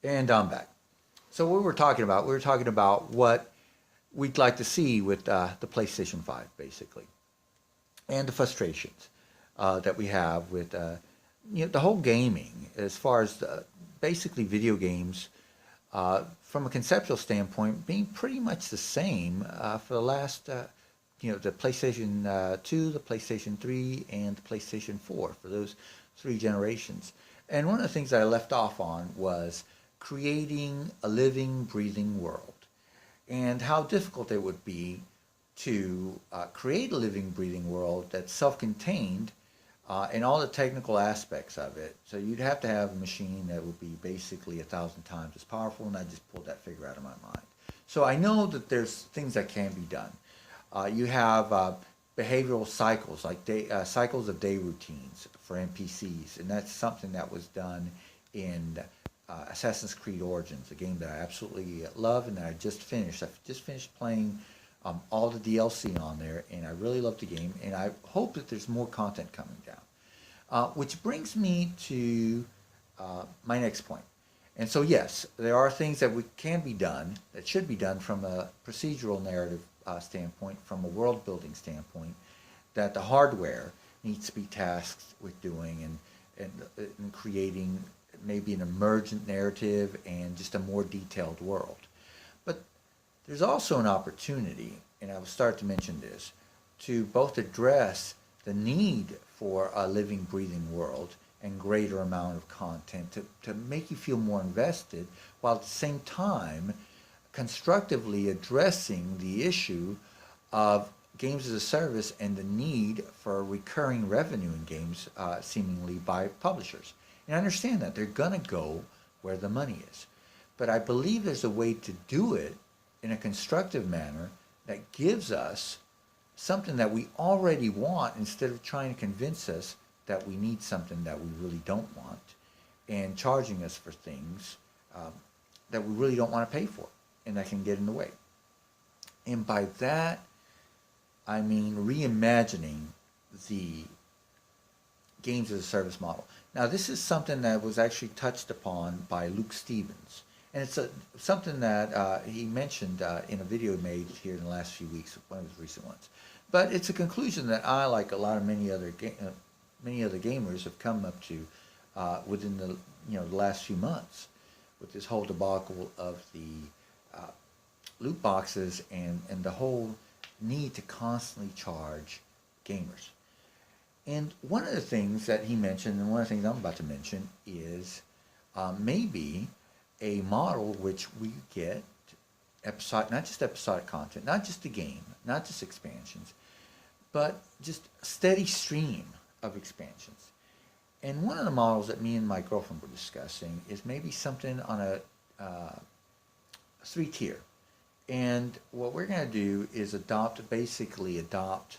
And I'm back. So what we were talking about what we'd like to see with the PlayStation 5, basically, and the frustrations that we have with the whole gaming, as far as basically video games, from a conceptual standpoint, being pretty much the same for the last, the PlayStation 2, the PlayStation 3, and the PlayStation 4, for those three generations. And one of the things that I left off on was creating a living, breathing world, and how difficult it would be to create a living, breathing world that's self-contained in all the technical aspects of it. So you'd have to have a machine that would be basically 1,000 times as powerful, and I just pulled that figure out of my mind. So I know that there's things that can be done. You have behavioral cycles, like cycles of day routines for NPCs, and that's something that was done in Assassin's Creed Origins, a game that I absolutely love and that I just finished. I've just finished playing all the DLC on there, and I really love the game, and I hope that there's more content coming down. Which brings me to my next point. And so, yes, there are things that can be done, that should be done from a procedural narrative standpoint, from a world building standpoint, that the hardware needs to be tasked with doing and creating maybe an emergent narrative and just a more detailed world. But there's also an opportunity, and I will start to mention this, to both address the need for a living, breathing world and greater amount of content to make you feel more invested, while at the same time constructively addressing the issue of games as a service and the need for recurring revenue in games, seemingly by publishers. And I understand that they're going to go where the money is. But I believe there's a way to do it in a constructive manner that gives us something that we already want, instead of trying to convince us that we need something that we really don't want and charging us for things that we really don't want to pay for and that can get in the way. And by that, I mean reimagining the games as a service model. Now, this is something that was actually touched upon by Luke Stevens. And it's something that he mentioned in a video he made here in the last few weeks, one of his recent ones. But it's a conclusion that I, like a lot of many other gamers, have come up to within the last few months, with this whole debacle of the loot boxes and the whole need to constantly charge gamers. And one of the things that he mentioned, and one of the things I'm about to mention, is maybe a model which we get not just episodic content, not just the game, not just expansions, but just a steady stream of expansions. And one of the models that me and my girlfriend were discussing is maybe something on a 3-tier. And what we're going to do is basically adopt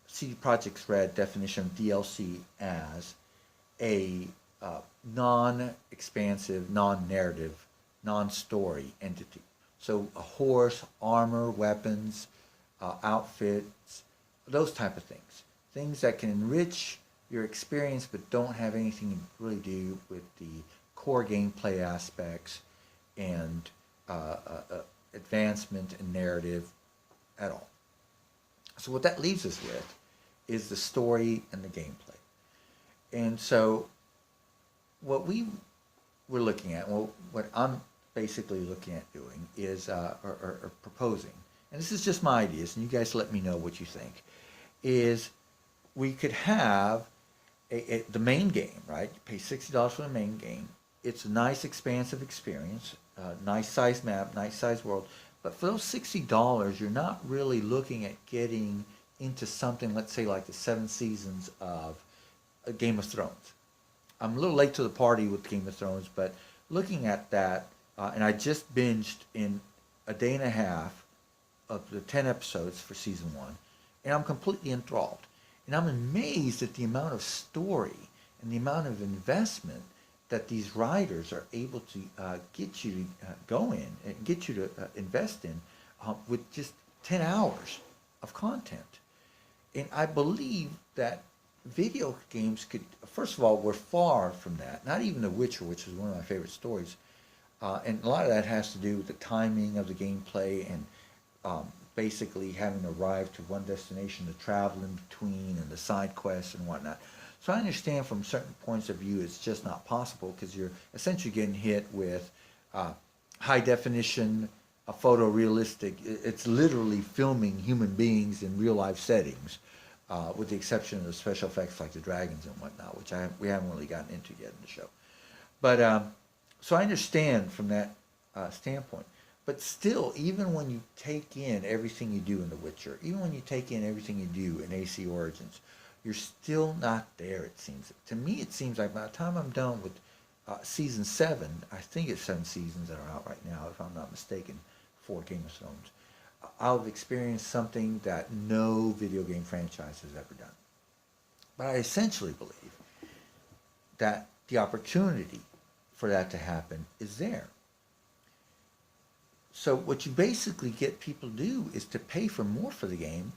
CD Projekt Red definition of DLC as a non-expansive, non-narrative, non-story entity. So a horse, armor, weapons, outfits, those type of things. Things that can enrich your experience but don't have anything to really do with the core gameplay aspects and advancement and narrative at all. So what that leaves us with is the story and the gameplay. And so what we were looking at, well, what I'm basically looking at doing is, or proposing, and this is just my ideas, and you guys let me know what you think, is we could have the main game, right? You pay $60 for the main game. It's a nice, expansive experience, nice size map, nice size world. But for those $60, you're not really looking at getting into something, let's say, like the 7 seasons of Game of Thrones. I'm a little late to the party with Game of Thrones, but looking at that, and I just binged in a day and a half of the 10 episodes for season 1, and I'm completely enthralled. And I'm amazed at the amount of story and the amount of investment that these writers are able to get you to go in and get you to invest in with just 10 hours of content. And I believe that video games could, first of all, we're far from that. Not even The Witcher, which is one of my favorite stories, And a lot of that has to do with the timing of the gameplay and basically having to arrive to one destination to travel in between and the side quests and whatnot. So I understand from certain points of view it's just not possible because you're essentially getting hit with high definition, a photorealistic. It's literally filming human beings in real life settings, with the exception of the special effects like the dragons and whatnot, which we haven't really gotten into yet in the show. But so I understand from that standpoint. But still, even when you take in everything you do in The Witcher, even when you take in everything you do in AC Origins, you're still not there, it seems. To me, it seems like by the time I'm done with season 7, I think it's 7 seasons that are out right now, if I'm not mistaken, for Game of Thrones, I'll have experienced something that no video game franchise has ever done. But I essentially believe that the opportunity for that to happen is there. So what you basically get people to do is to pay for more for the game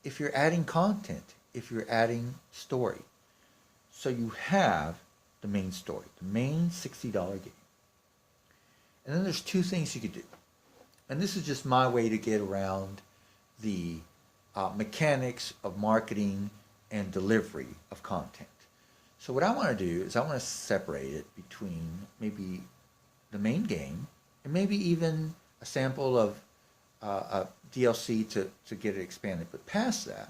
if you're adding content, if you're adding story. So you have the main story, the main $60 game. And then there's 2 things you could do. And this is just my way to get around the mechanics of marketing and delivery of content. So what I want to do is I want to separate it between maybe the main game and maybe even a sample of a DLC to get it expanded. But past that,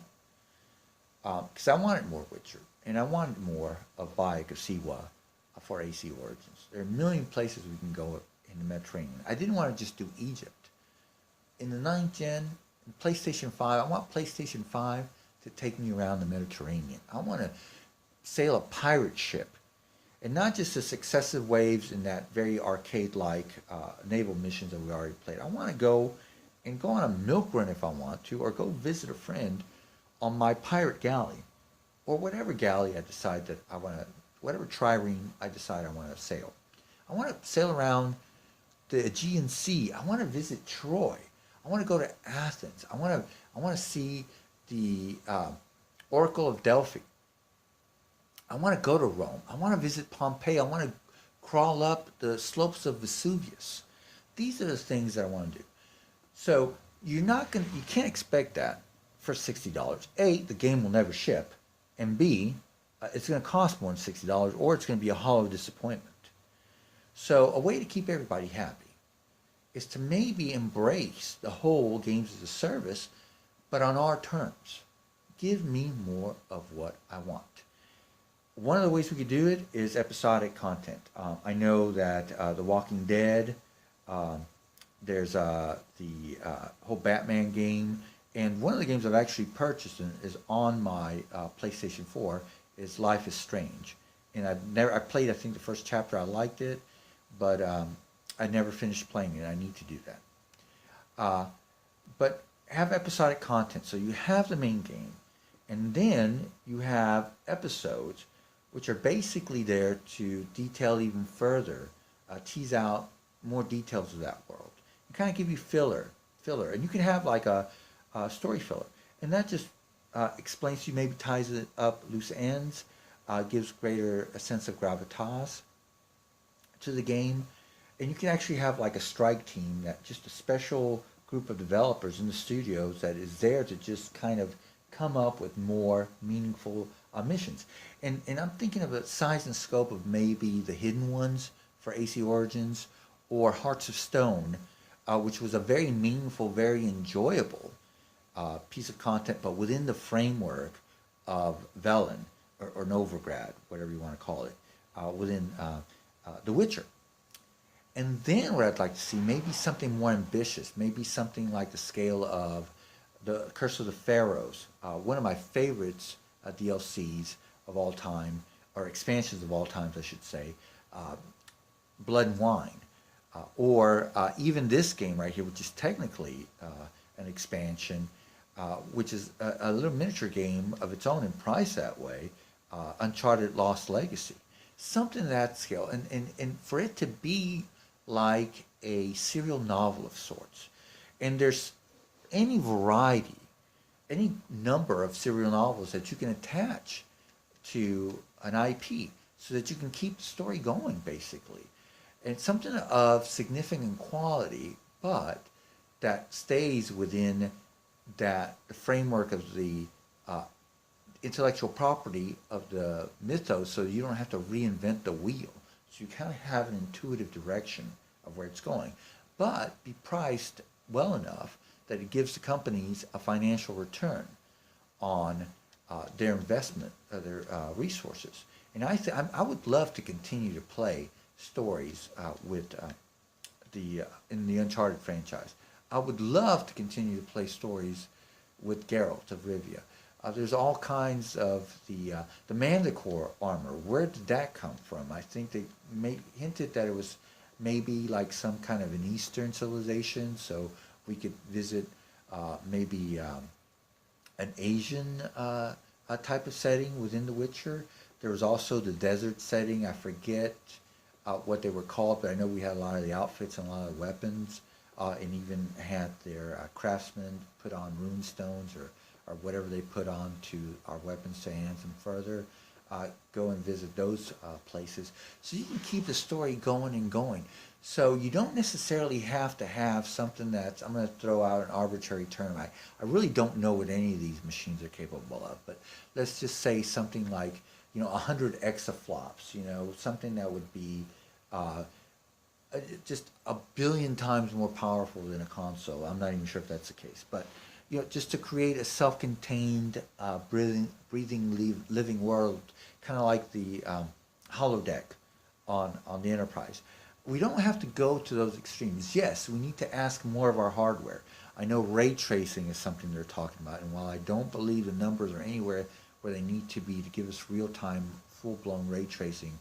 because I wanted more Witcher, and I wanted more of Bayek of Siwa for AC Origins. There are a million places we can go in the Mediterranean. I didn't want to just do Egypt. In the 9th gen, PlayStation 5, I want PlayStation 5 to take me around the Mediterranean. I want to sail a pirate ship. And not just the successive waves in that very arcade-like naval missions that we already played. I want to go on a milk run if I want to, or go visit a friend on my pirate galley, or whatever galley I decide that I want to, whatever trireme I decide I want to sail. I want to sail around the Aegean Sea. I want to visit Troy. I want to go to Athens. I want to see the Oracle of Delphi. I want to go to Rome. I want to visit Pompeii. I want to crawl up the slopes of Vesuvius. These are the things that I want to do. So you can't expect that for $60. A, the game will never ship, and B, it's going to cost more than $60, or it's going to be a hollow disappointment. So a way to keep everybody happy is to maybe embrace the whole games as a service, but on our terms. Give me more of what I want. One of the ways we could do it is episodic content. I know that The Walking Dead, there's the whole Batman game, and one of the games I've actually purchased and is on my PlayStation 4 is Life is Strange. And I played, I think, the first chapter. I liked it, but I never finished playing it. I need to do that. But have episodic content. So you have the main game, and then you have episodes which are basically there to detail even further, tease out more details of that world, and kind of give you filler. And you can have like a story filler, and that just explains to you, maybe ties it up loose ends, gives a sense of gravitas to the game. And you can actually have like a strike team, that just a special group of developers in the studios that is there to just kind of come up with more meaningful missions. And I'm thinking of the size and scope of maybe the Hidden Ones for AC Origins, or Hearts of Stone, which was a very meaningful, very enjoyable piece of content, but within the framework of Velen, or Novigrad, whatever you want to call it, within The Witcher. And then what I'd like to see, maybe something more ambitious, maybe something like the scale of the Curse of the Pharaohs, one of my favorites DLCs of all time, or expansions of all times, I should say, Blood and Wine, or even this game right here, which is technically an expansion, which is a little miniature game of its own and priced that way, Uncharted Lost Legacy. Something of that scale, and for it to be like a serial novel of sorts. And there's any variety, any number of serial novels that you can attach to an IP so that you can keep the story going, basically. and something of significant quality, but that stays within the framework of the uh, intellectual property of the mythos, so you don't have to reinvent the wheel. So you kind of have an intuitive direction of where it's going, but be priced well enough that it gives the companies a financial return on their investment, their resources. And I would love to continue to play stories with the in the Uncharted franchise. I would love to continue to play stories with Geralt of Rivia. There's all kinds of the Manticore armor. Where did that come from? I think they hinted that it was maybe like some kind of an Eastern civilization, so we could visit maybe an Asian type of setting within The Witcher. There was also the desert setting. I forget what they were called, but I know we had a lot of the outfits and a lot of the weapons, and even had their craftsmen put on rune stones or whatever they put on to our weapons to enhance them further. Go and visit those places. So you can keep the story going and going. So you don't necessarily have to have something that's, I'm going to throw out an arbitrary term. I really don't know what any of these machines are capable of, but let's just say something like, 100 exaflops, something that would be just a billion times more powerful than a console. I'm not even sure if that's the case, but just to create a self-contained, breathing, living world, kind of like the holodeck on the Enterprise. We don't have to go to those extremes. Yes, we need to ask more of our hardware. I know ray tracing is something they're talking about, and while I don't believe the numbers are anywhere where they need to be to give us real-time, full-blown ray tracing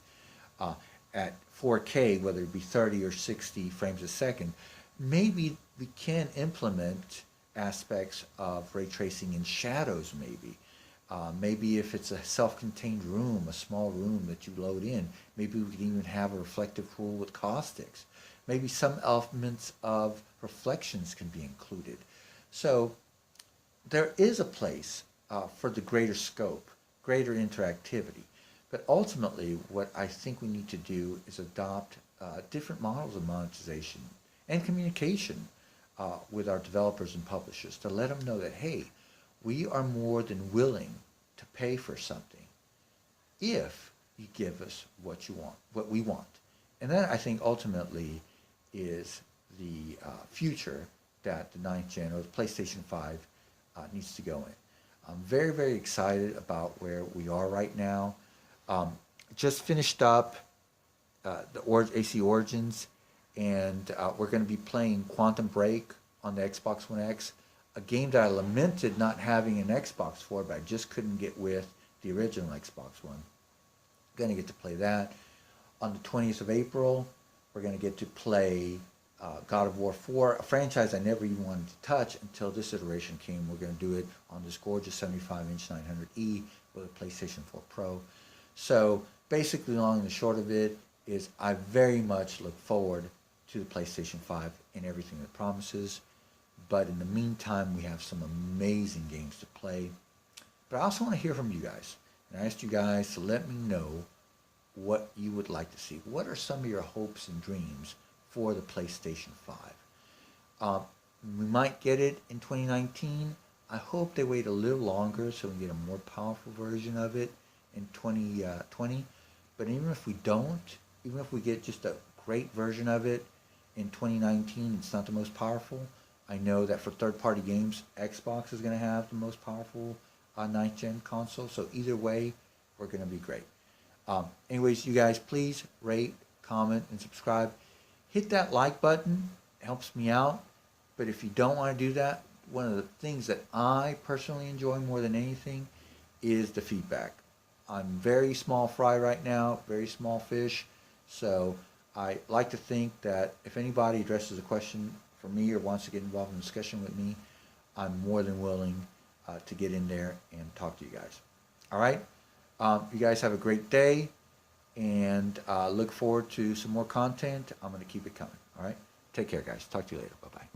at 4K, whether it be 30 or 60 frames a second, maybe we can implement aspects of ray tracing in shadows, maybe. Maybe if it's a self-contained room, a small room that you load in, maybe we can even have a reflective pool with caustics. Maybe some elements of reflections can be included. So there is a place for the greater scope, greater interactivity. But ultimately, what I think we need to do is adopt different models of monetization and communication with our developers and publishers to let them know that, hey, we are more than willing to pay for something if you give us what you want, what we want. And that, I think, ultimately is the future that the 9th gen or the PlayStation 5 needs to go in. I'm very, very excited about where we are right now. Just finished up the AC Origins, and we're going to be playing Quantum Break on the Xbox One X, a game that I lamented not having an Xbox for, but I just couldn't get with the original Xbox One. Going to get to play that. On the 20th of April, we're going to get to play God of War 4, a franchise I never even wanted to touch until this iteration came. We're going to do it on this gorgeous 75-inch 900E with a PlayStation 4 Pro. So basically, long and the short of it is I very much look forward to the PlayStation 5 and everything it promises. But in the meantime, we have some amazing games to play. But I also want to hear from you guys. And I asked you guys to let me know what you would like to see. What are some of your hopes and dreams for the PlayStation 5? We might get it in 2019. I hope they wait a little longer so we can get a more powerful version of it in 2020. But even if we don't, even if we get just a great version of it in 2019, it's not the most powerful. I know that for third-party games, Xbox is going to have the most powerful 9th gen console. So either way, we're going to be great. Anyways, you guys, please rate, comment, and subscribe. Hit that like button. It helps me out. But if you don't want to do that, one of the things that I personally enjoy more than anything is the feedback. I'm very small fry right now, very small fish. So I like to think that if anybody addresses a question for me or wants to get involved in a discussion with me, I'm more than willing to get in there and talk to you guys. All right? You guys have a great day, and look forward to some more content. I'm going to keep it coming. All right? Take care, guys. Talk to you later. Bye-bye.